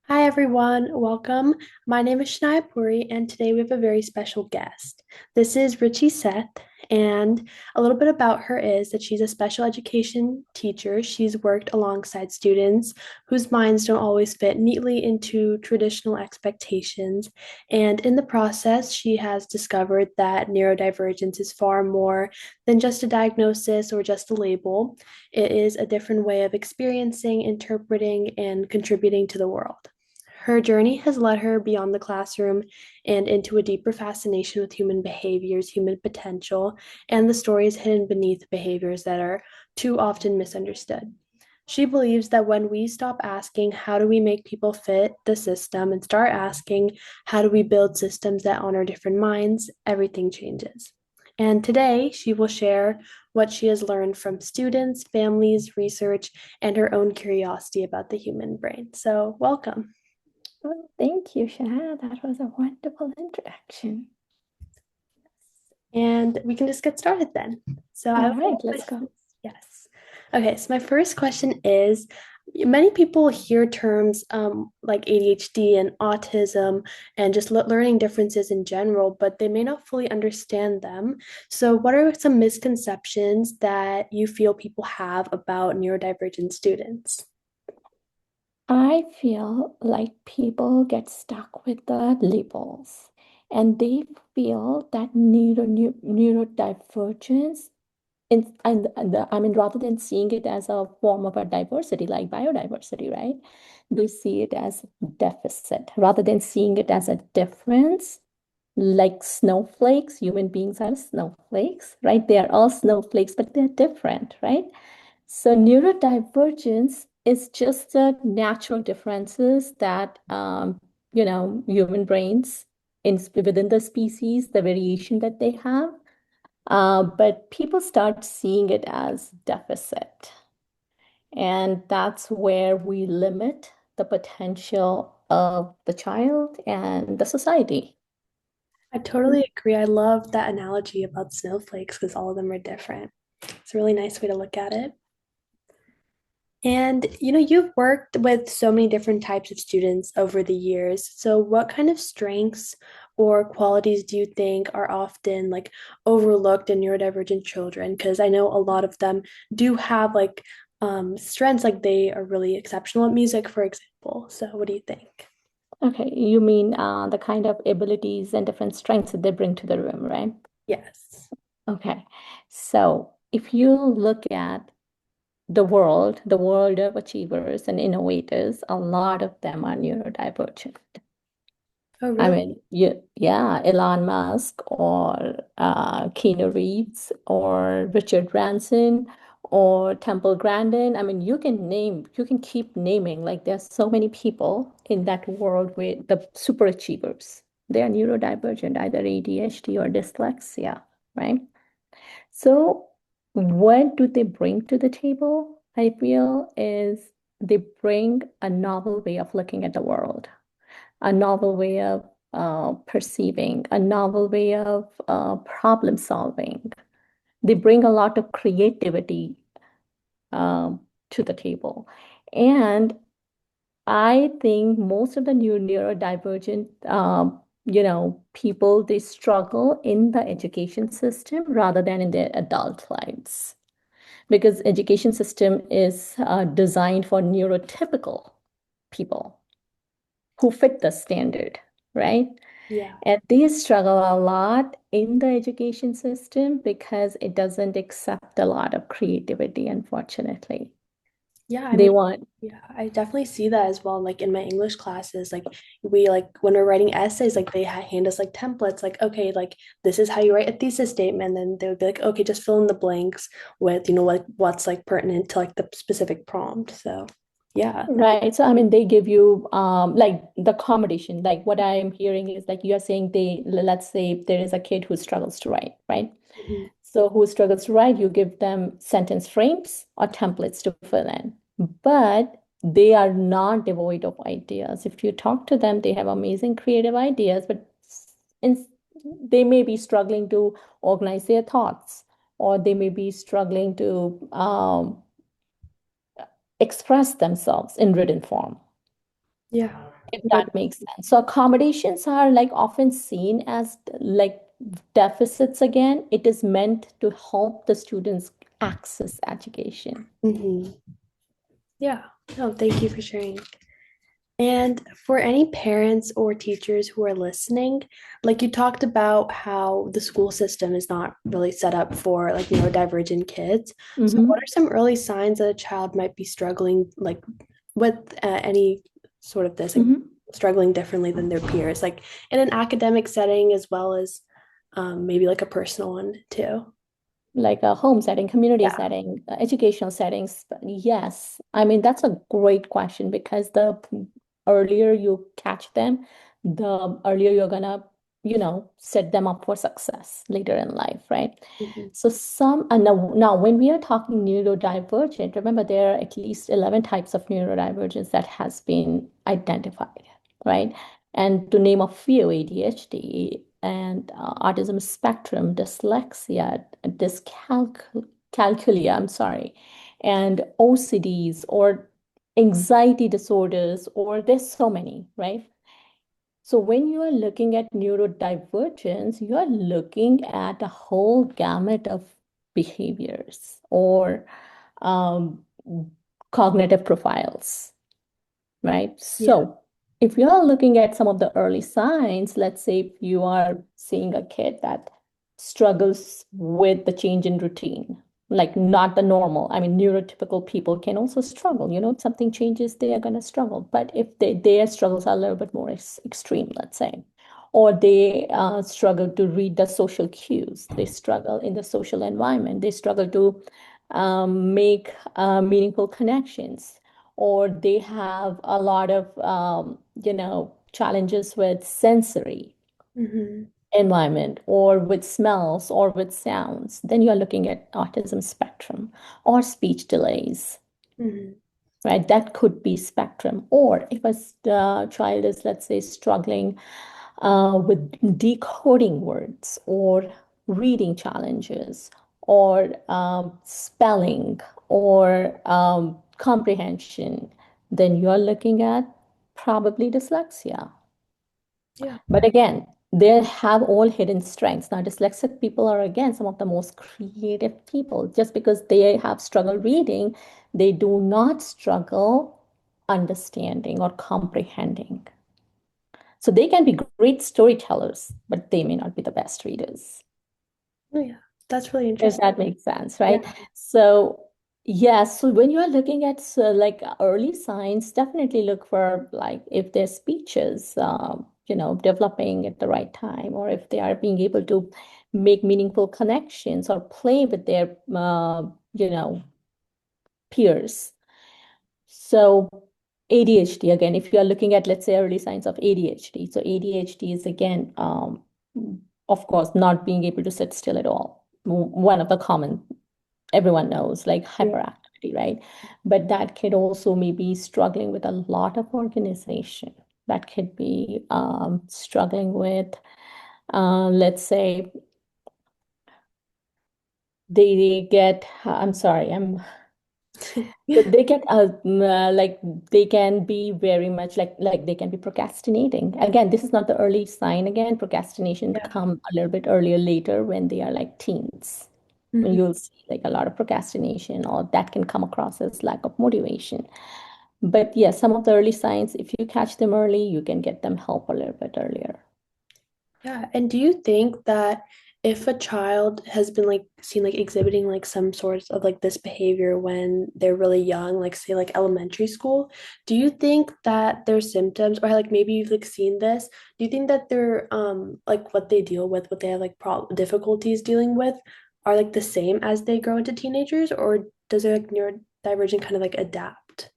Hi everyone, welcome. My name is Shania Puri, and today we have a very special guest. This is Ruchi Seth, and a little bit about her is that she's a special education teacher. She's worked alongside students whose minds don't always fit neatly into traditional expectations, and in the process, she has discovered that neurodivergence is far more than just a diagnosis or just a label. It is a different way of experiencing, interpreting, and contributing to the world. Her journey has led her beyond the classroom and into a deeper fascination with human behaviors, human potential, and the stories hidden beneath behaviors that are too often misunderstood. She believes that when we stop asking, how do we make people fit the system, and start asking, how do we build systems that honor different minds, everything changes. And today, she will share what she has learned from students, families, research, and her own curiosity about the human brain. So, welcome. Well, thank you, Shahad. That was a wonderful introduction. And we can just get started then. So I All have a right, couple let's go. questions. Yes. Okay, so my first question is many people hear terms like ADHD and autism and just learning differences in general, but they may not fully understand them. So, what are some misconceptions that you feel people have about neurodivergent students? I feel like people get stuck with the labels and they feel that neurodivergence rather than seeing it as a form of a diversity like biodiversity, right? They see it as deficit rather than seeing it as a difference. Like snowflakes, human beings are snowflakes, right? They are all snowflakes, but they're different, right? So neurodivergence is just the natural differences that human brains within the species, the variation that they have. But people start seeing it as deficit, and that's where we limit the potential of the child and the society. I totally agree. I love that analogy about snowflakes because all of them are different. It's a really nice way to look at it. And you've worked with so many different types of students over the years. So, what kind of strengths or qualities do you think are often like overlooked in neurodivergent children? Because I know a lot of them do have like strengths, like they are really exceptional at music, for example. So, what do you think? Okay, you mean the kind of abilities and different strengths that they bring to the room, right? Yes. Okay, so if you look at the world of achievers and innovators, a lot of them are neurodivergent. Oh, I really? mean, yeah, Elon Musk or Keanu Reeves or Richard Branson or Temple Grandin. I mean, you can keep naming. Like, there's so many people in that world with the super achievers. They are neurodivergent, either ADHD or dyslexia, right? So, what do they bring to the table? I feel is they bring a novel way of looking at the world, a novel way of perceiving, a novel way of problem solving. They bring a lot of creativity to the table. And I think most of the new neurodivergent, people, they struggle in the education system rather than in their adult lives because education system is designed for neurotypical people who fit the standard, right? Yeah. And they struggle a lot in the education system because it doesn't accept a lot of creativity, unfortunately. Yeah, I They mean, want, yeah, I definitely see that as well. Like in my English classes, like we like when we're writing essays, like they hand us like templates, like okay, like this is how you write a thesis statement. Then they would be like, okay, just fill in the blanks with like what's like pertinent to like the specific prompt. So yeah, right. So, I mean, they give you like the accommodation. Like what I'm hearing is like you're saying let's say there is a kid who struggles to write, right? mhm. So who struggles to write, you give them sentence frames or templates to fill in. But they are not devoid of ideas. If you talk to them, they have amazing creative ideas, but in, they may be struggling to organize their thoughts, or they may be struggling to express themselves in written form. Yeah. if No, that makes sense. So accommodations are like often seen as like deficits again. It is meant to help the students access education. yeah. No, thank you for sharing. And for any parents or teachers who are listening, like you talked about how the school system is not really set up for like neurodivergent kids. So, what are Hmm. some early signs that a child might be struggling like with any sort of this, like Hmm. struggling differently than their peers, like in an academic setting as well as maybe like a personal one too? Like a home setting, community Yeah. setting, educational settings. But yes, I mean, that's a great question because the earlier you catch them, the earlier you're gonna, set them up for success later in life, right? Mhm. So now when we are talking neurodivergent, remember there are at least 11 types of neurodivergence that has been identified, right? And to name a few, ADHD and autism spectrum, dyslexia, dyscalculia, I'm sorry, and OCDs or anxiety disorders, or there's so many, right? So when you are looking at neurodivergence, you are looking at a whole gamut of behaviors or um, cognitive profiles, right? Yeah. So if you're looking at some of the early signs, let's say if you are seeing a kid that struggles with the change in routine, like not the normal. I mean, neurotypical people can also struggle. If something changes, they are going to struggle. But if their struggles are a little bit more extreme, let's say, or they struggle to read the social cues, they struggle in the social environment, they struggle to make meaningful connections, or they have a lot of challenges with sensory Hmm. environment or with smells or with sounds, then you're looking at autism spectrum or speech delays, Hmm. right? That could be spectrum. Or if a child is, let's say, struggling with decoding words or reading challenges or spelling or comprehension, then you're looking at probably dyslexia. Yeah. But again, they have all hidden strengths. Now, dyslexic people are, again, some of the most creative people. Just because they have struggle reading, they do not struggle understanding or comprehending. So they can be great storytellers, but they may not be the best readers, Oh, yeah. That's really if interesting. that makes sense, Yeah. right? So, yeah, so when you are looking at like early signs, definitely look for like if their speech is, developing at the right time, or if they are being able to make meaningful connections or play with their, peers. So ADHD, again, if you are looking at, let's say, early signs of ADHD. So ADHD is, again, of course, not being able to sit still at all. One of the common, everyone knows, like Yeah. hyperactivity, right? But that kid also may be struggling with a lot of organization. That could be struggling with, let's say, they get, I'm sorry, so they get like they can be very much like they can be procrastinating. Again, this is not the early sign. Again, procrastination Yeah. come a little bit earlier later when they are like teens. When Hmm. you'll see like a lot of procrastination, or that can come across as lack of motivation. But yes, some of the early signs, if you catch them early, you can get them help a little bit earlier. Yeah. And do you think that if a child has been like seen like exhibiting like some sorts of like this behavior when they're really young, like say like elementary school, do you think that their symptoms or like maybe you've like seen this, do you think that they're like what they deal with, what they have like difficulties dealing with are like the same as they grow into teenagers, or does their like neurodivergent kind of like adapt?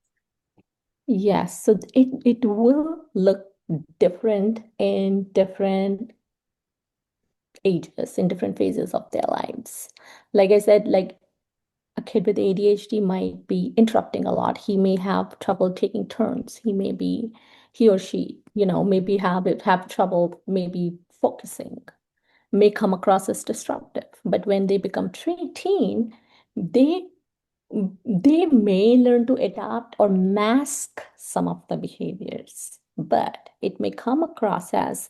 Yes, so it will look different in different ages, in different phases of their lives. Like I said, like a kid with ADHD might be interrupting a lot. He may have trouble taking turns. He or she, maybe have trouble maybe focusing, may come across as disruptive. But when they become teen, they they may learn to adapt or mask some of the behaviors, but it may come across as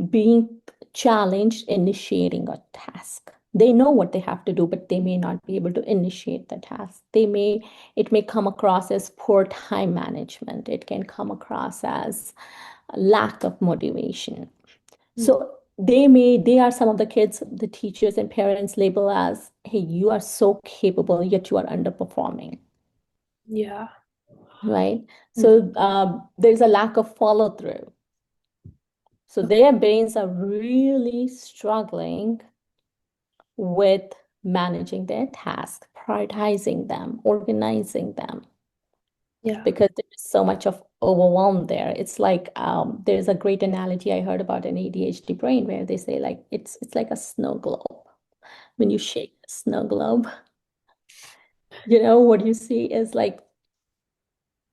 being challenged initiating a task. They know what they have to do, but they may not be able to initiate the task. It may come across as poor time management. It can come across as lack of motivation. Mm. So they are some of the kids, the teachers and parents label as, hey, you are so capable, yet you are underperforming, Yeah. right? Mhm. So there's a lack of follow through. So their brains are really struggling with managing their tasks, prioritizing them, organizing them, Yeah. because there's so much of overwhelm there. It's like there's a great analogy I heard about an ADHD brain where they say like it's like a snow globe. When you shake a snow globe, what you see is like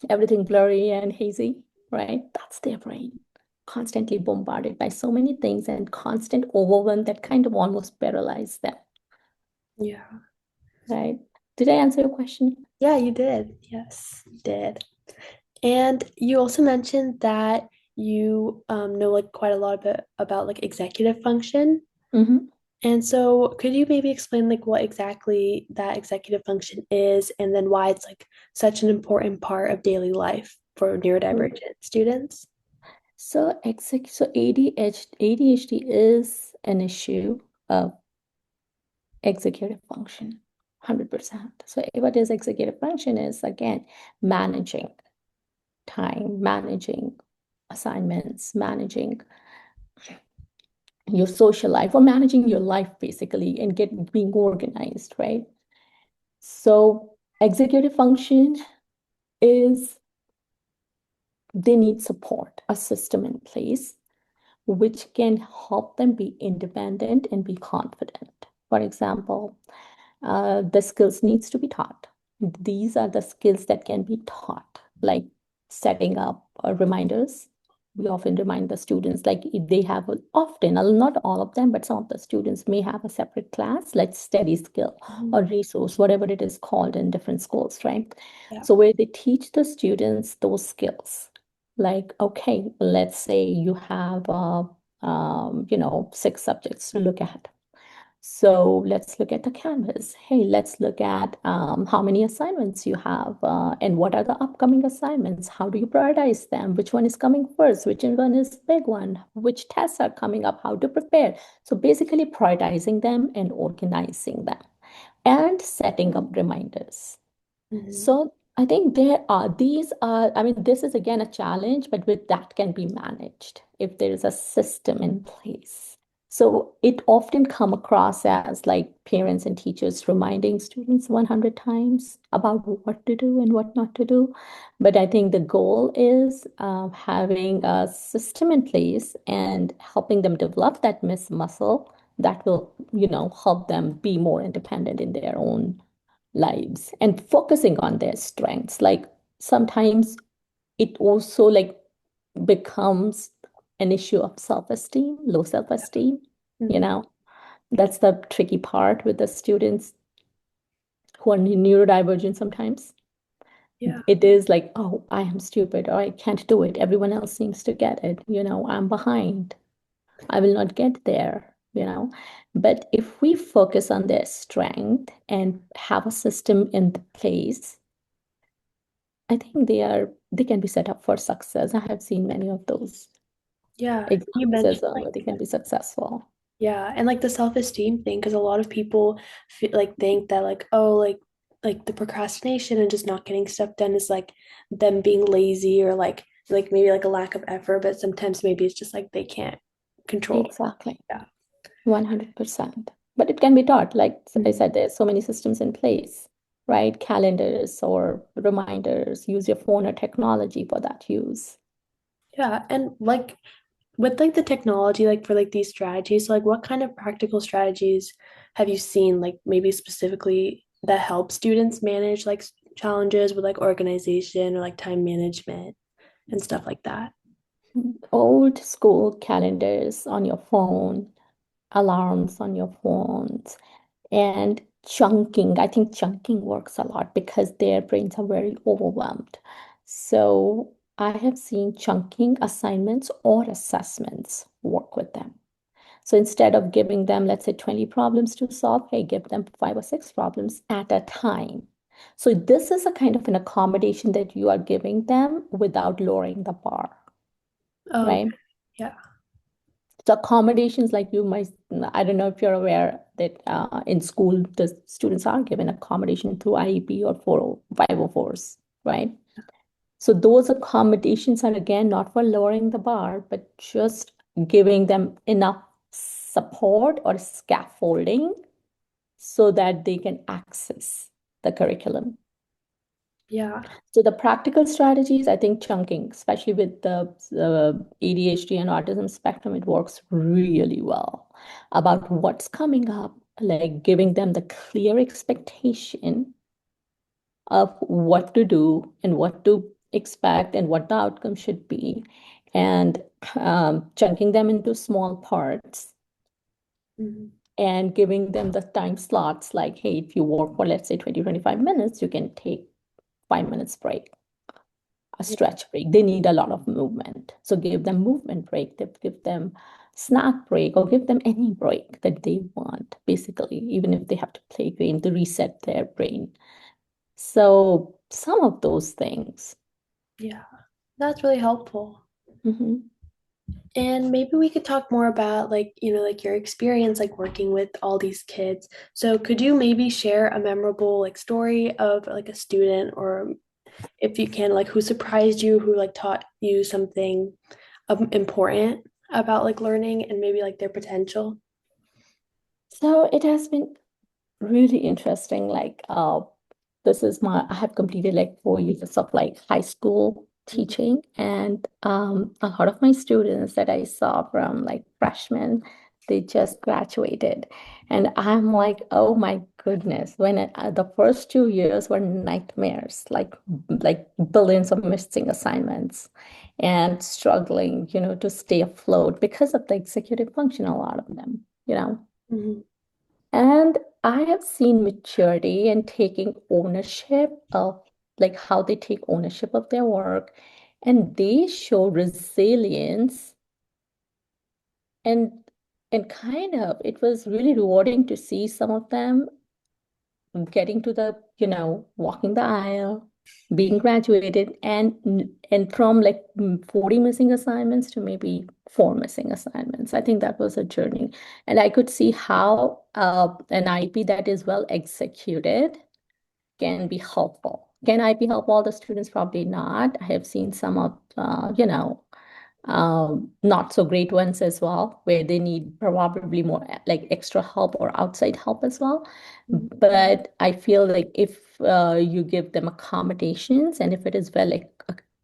everything blurry and hazy, right? That's their brain, constantly bombarded by so many things and constant overwhelm that kind of almost paralyze them, Yeah. right? Did I answer your question? Yeah, you did. Yes, you did. And you also mentioned that you know like quite a lot about like executive function. Hmm. And so could you maybe explain like what exactly that executive function is and then why it's like such an important part of daily life for neurodivergent students? So ADHD is an issue of executive function, 100%. So what is executive function is again managing time, managing assignments, managing your social life or managing your life basically and get being organized, right? So executive function is they need support, a system in place which can help them be independent and be confident. For example, the skills needs to be taught. These are the skills that can be taught, like setting up reminders. We often remind the students, like if they have often, not all of them, but some of the students may have a separate class, like study skill Mhm. or resource, whatever it is called in different schools, right? Yeah. So where they teach the students those skills, like, okay, let's say you have, 6 subjects to look at. So let's look at the canvas. Hey, let's look at how many assignments you have and what are the upcoming assignments. How do you prioritize them? Which one is coming first? Which one is big one? Which tests are coming up? How to prepare? So basically prioritizing them and organizing them and setting up reminders. Mhm. So I think these are, I mean, this is again a challenge, but with that can be managed if there is a system in place. So it often come across as like parents and teachers reminding students 100 times about what to do and what not to do. But I think the goal is having a system in place and helping them develop that muscle that will, help them be more independent in their own lives and focusing on their strengths. Like sometimes it also like becomes an issue of self-esteem, low self-esteem, you Mhm. know. That's the tricky part with the students who are neurodivergent sometimes. Yeah. It is like, oh, I am stupid or I can't do it. Everyone else seems to get it. I'm behind. I will not get there. But if we focus on their strength and have a system in place, I think they can be set up for success. I have seen many of those Yeah. You examples as mentioned well like where they can be successful. yeah, and like the self-esteem thing, because a lot of people feel, like think that like oh like the procrastination and just not getting stuff done is like them being lazy or like maybe like a lack of effort, but sometimes maybe it's just like they can't control. Exactly. Yeah. 100%. But it can be taught. Like I Mhm. said, there's so many systems in place, right? Calendars or reminders, use your phone or technology for that use. Yeah, and like with like the technology like for like these strategies, so, like what kind of practical strategies have you seen like maybe specifically that help students manage like challenges with like organization or like time management and stuff like that? Old school calendars on your phone, alarms on your phones, and Chunking, I think chunking works a lot because their brains are very overwhelmed. So I have seen chunking assignments or assessments work with them. So instead of giving them, let's say, 20 problems to solve, hey, give them 5 or 6 problems at a time. So this is a kind of an accommodation that you are giving them without lowering the bar, Oh, right? yeah. So accommodations like you might, I don't know if you're aware that in school, the students are given accommodation through IEP or 504s, right? So those accommodations are again not for lowering the bar, but just giving them enough support or scaffolding so that they can access the curriculum. Yeah. So the practical strategies, I think chunking, especially with the ADHD and autism spectrum, it works really well about what's coming up, like giving them the clear expectation of what to do and what to expect and what the outcome should be, and chunking them into small parts Mhm. and giving them the time slots like, hey, if you work for, let's say, 20-25 minutes, you can take 5 minutes break, a Yeah. stretch break. They need a lot of movement. So give them movement break, give them snack break, or give them any break that they want, basically, even if they have to play a game to reset their brain. So some of those things. Yeah. That's really helpful. Mhm. And maybe we could talk more about like, like your experience like working with all these kids. So could you maybe share a memorable like story of like a student or if you can like who surprised you, who like taught you something important about like learning and maybe like their potential? So it has been really interesting. Like, this is I have completed like 4 years of like high school Mhm. teaching, and a lot of my students that I saw from like freshmen, they just graduated, and I'm like, oh my goodness, when the first 2 years were nightmares, like billions of missing assignments, and struggling, to stay afloat because of the executive function, a lot of them. Mhm. And I have seen maturity and taking ownership of like how they take ownership of their work, and they show resilience, and kind of it was really rewarding to see some of them getting to the, walking the aisle, being graduated, and from like 40 missing assignments to maybe 4 missing assignments. I think that was a journey. And I could see how an IP that is well executed can be helpful. Can I be help all the students? Probably not. I have seen some of, not so great ones as well, where they need probably more like extra help or outside help as well. Mhm. But I feel like if you give them accommodations and if it is well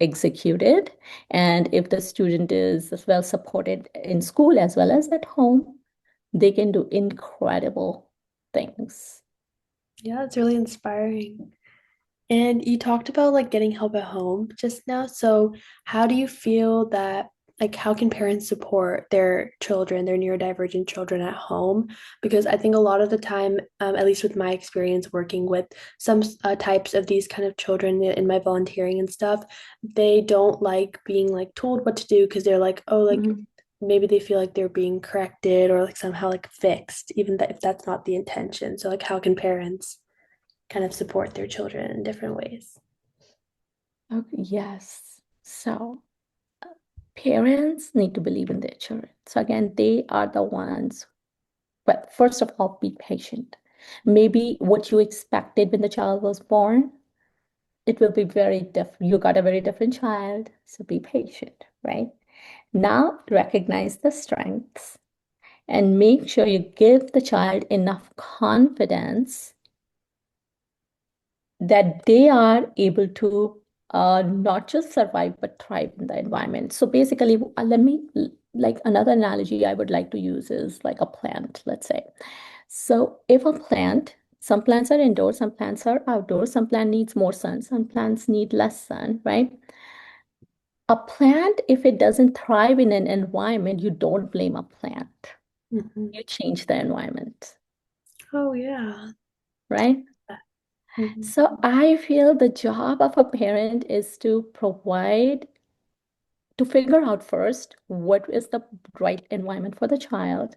executed, and if the student is as well supported in school as well as at home, they can do incredible things. Yeah, it's really inspiring. And you talked about like getting help at home just now. So, how do you feel that, like, how can parents support their children, their neurodivergent children at home? Because I think a lot of the time, at least with my experience working with some types of these kind of children in my volunteering and stuff, they don't like being like told what to do because they're like, oh, like Mhm. maybe they feel like they're being corrected or like somehow like fixed, even that if that's not the intention. So, like, how can parents kind of support their children in different ways? Okay, yes. So parents need to believe in their children. So again, they are the ones, but first of all, be patient. Maybe what you expected when the child was born, it will be very different. You got a very different child, so be patient, right? Now recognize the strengths and make sure you give the child enough confidence that they are able to not just survive but thrive in the environment. So basically, let me like another analogy I would like to use is like a plant, let's say. So if a plant, some plants are indoors, some plants are outdoors, some plant needs more sun, some plants need less sun, right? A plant, if it doesn't thrive in an environment, you don't blame a plant. Mhm. You change the environment. Oh, yeah. right? Mhm. So I feel the job of a parent is to provide, to figure out first what is the right environment for the child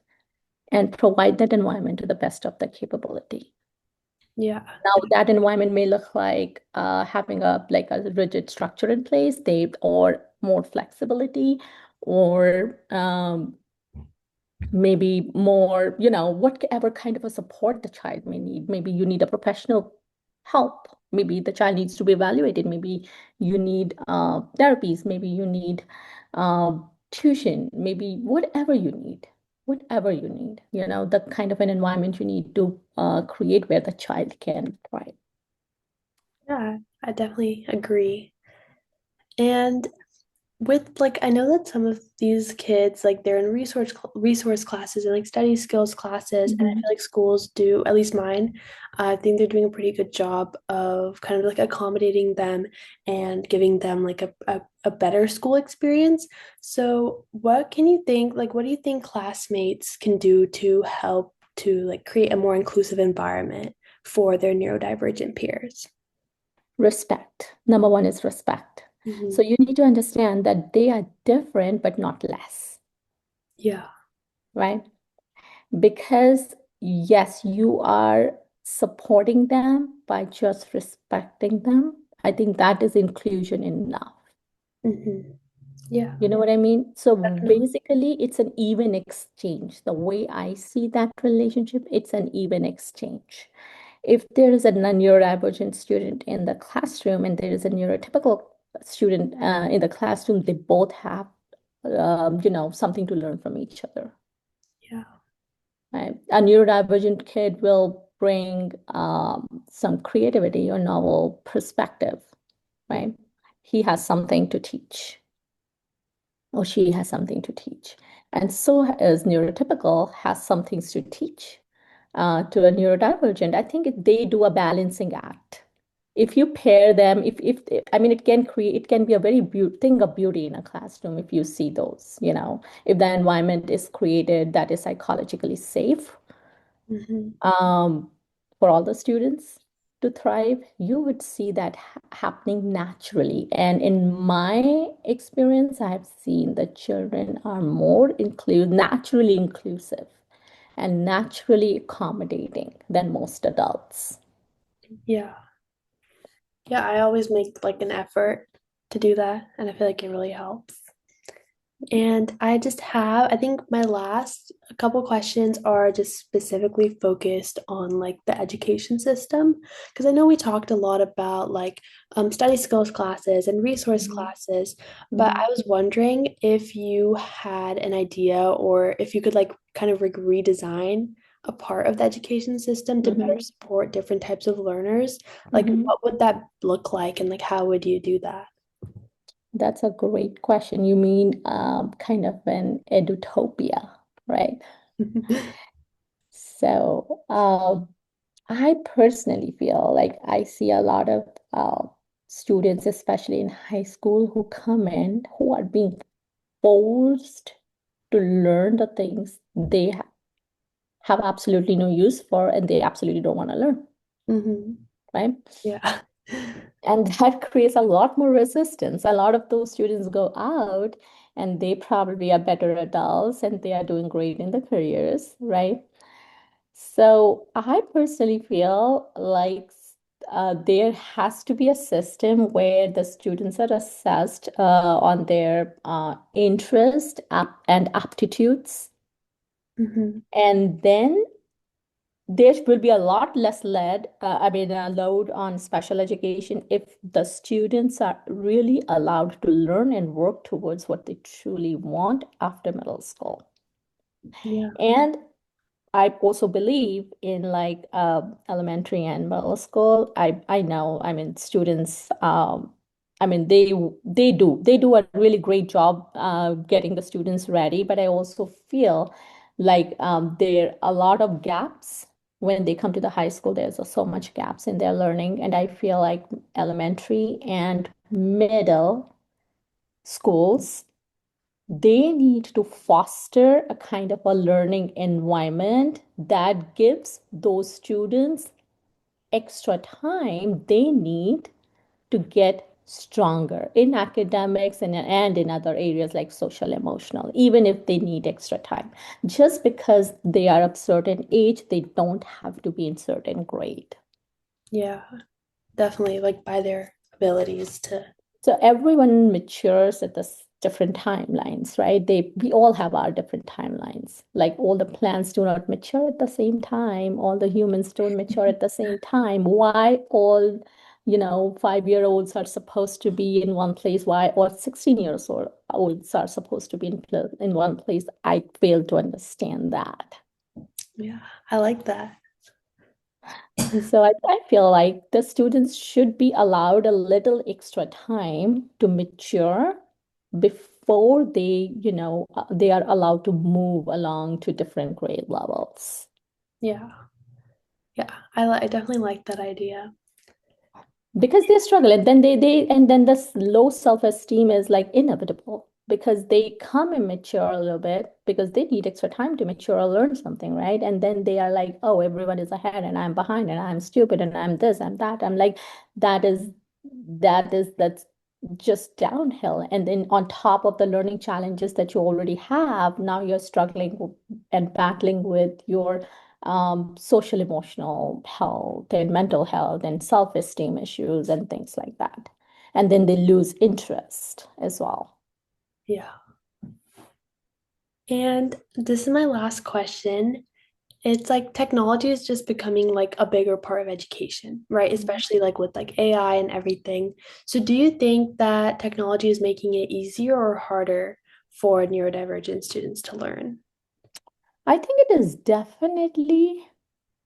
and provide that environment to the best of their capability. Yeah. Now that environment may look like having a like a rigid structure in place, they or more flexibility, or maybe more, whatever kind of a support the child may need. Maybe you need a professional help. Maybe the child needs to be evaluated. Maybe you need therapies. Maybe you need tuition. Maybe whatever you need, the kind of an environment you need to create where the child can thrive. Yeah, I definitely agree. And with like I know that some of these kids like they're in resource classes and like study skills classes, and I Mhm. feel like schools do, at least mine, I think they're doing a pretty good job of kind of like accommodating them and giving them like a better school experience. So what do you think classmates can do to help to like create a more inclusive environment for their neurodivergent peers? Respect. Number one is respect. So Hmm. you need to understand that they are different, but not less, Yeah. right? Because yes, you are supporting them by just respecting them. I think that is inclusion enough. Hmm. Yeah, You know what I mean? So definitely. basically, it's an even exchange. The way I see that relationship, it's an even exchange. If there is a neurodivergent student in the classroom and there is a neurotypical student in the classroom, they both have, something to learn from each other. Yeah. Right? A neurodivergent kid will bring some creativity or novel perspective, right? He has something to teach, or she has something to teach. And so as neurotypical has some things to teach to a neurodivergent. I think they do a balancing act. If you pair them, if I mean, it can be a very thing of beauty in a classroom if you see those, if the environment is created that is psychologically safe Hmm. um, for all the students to thrive, you would see that happening naturally. And in my experience, I've seen that children are naturally inclusive and naturally accommodating than most adults. Yeah. Yeah, I always make like an effort to do that, and I feel like it really helps. And I think my last couple questions are just specifically focused on like the education system. Because I know we talked a lot about like study skills classes and resource Mhm. classes, but Mhm. I was wondering if you had an idea or if you could like kind of like redesign a part of the education system to better Mhm. support different types of learners. Like, Mhm. what would that look like, and like, how would you do that? That's a great question. You mean kind of an edutopia, right? So I personally feel like I see a lot of students, especially in high school, who come in who are being forced to learn the things they have absolutely no use for and they absolutely don't want to learn, Hmm. right? Yeah. And that creates a lot more resistance. A lot of those students go out and they probably are better adults and they are doing great in their careers, right? So I personally feel like there has to be a system where the students are assessed on their interest and aptitudes. Hmm. And then there will be a lot less load on special education if the students are really allowed to learn and work towards what they truly want after middle school. Yeah. And I also believe in like elementary and middle school. I know, I mean, students. I mean, they do a really great job getting the students ready. But I also feel like there are a lot of gaps when they come to the high school. There's so much gaps in their learning, and I feel like elementary and middle schools, they need to foster a kind of a learning environment that gives those students extra time they need to get stronger in academics and in other areas like social emotional, even if they need extra time. Just because they are of certain age, they don't have to be in certain grade. Yeah, definitely like by their abilities to. So everyone matures at this different timelines, right? We all have our different timelines. Like all the plants do not mature at the same time, all the humans don't mature at the same time. Why all, 5-year-olds are supposed to be in one place? Why all 16 years olds are supposed to be in one place? I fail to understand that. Yeah, I like that. So I feel like the students should be allowed a little extra time to mature before they are allowed to move along to different grade levels. Yeah, yeah, I definitely like that idea. Because they struggle, and then this low self-esteem is like inevitable because they come immature a little bit because they need extra time to mature or learn something, right? And then they are like, oh, everyone is ahead and I'm behind and I'm stupid and I'm this, I'm that. I'm like, that is that's just downhill. And then on top of the learning challenges that you already have, now you're struggling and battling with your social emotional health and mental health and self-esteem issues and things like that. And then they lose interest as well. Yeah. And this is my last question. It's like technology is just becoming like a bigger part of education, right? Mhm. Especially like with like AI and everything. So do you think that technology is making it easier or harder for neurodivergent students to learn? I think it is definitely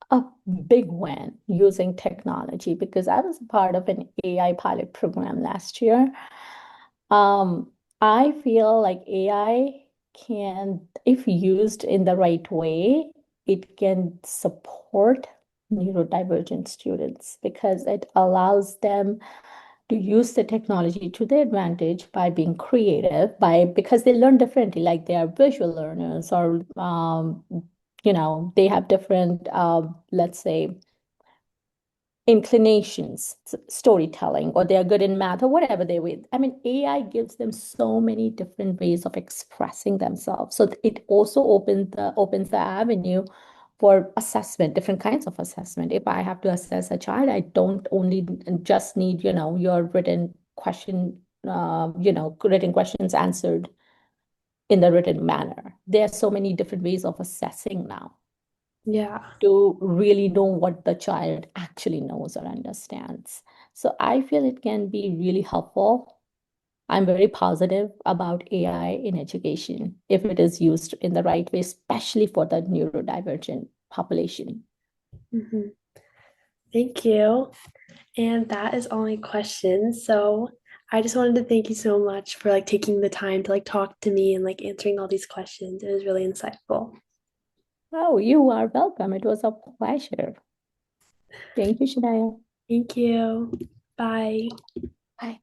a big win using technology because I was a part of an AI pilot program last year. Um, I feel like AI can, if used in the right way, it can support neurodivergent students because it allows them to use the technology to their advantage by being creative, by because they learn differently, like they are visual learners or they have different let's say inclinations, storytelling, or they are good in math or whatever they will. I mean, AI gives them so many different ways of expressing themselves. So it also opens the avenue for assessment, different kinds of assessment. If I have to assess a child, I don't only just need, your written question, written questions answered in the written manner. There are so many different ways of assessing now Yeah. to really know what the child actually knows or understands. So I feel it can be really helpful. I'm very positive about AI in education if it is used in the right way, especially for the neurodivergent population. Mhm. Thank you. And that is all my questions. So I just wanted to thank you so much for like taking the time to like talk to me and like answering all these questions. It was really insightful. Oh, you are welcome. It was a pleasure. Thank you, Shania. Thank you. Bye. Bye.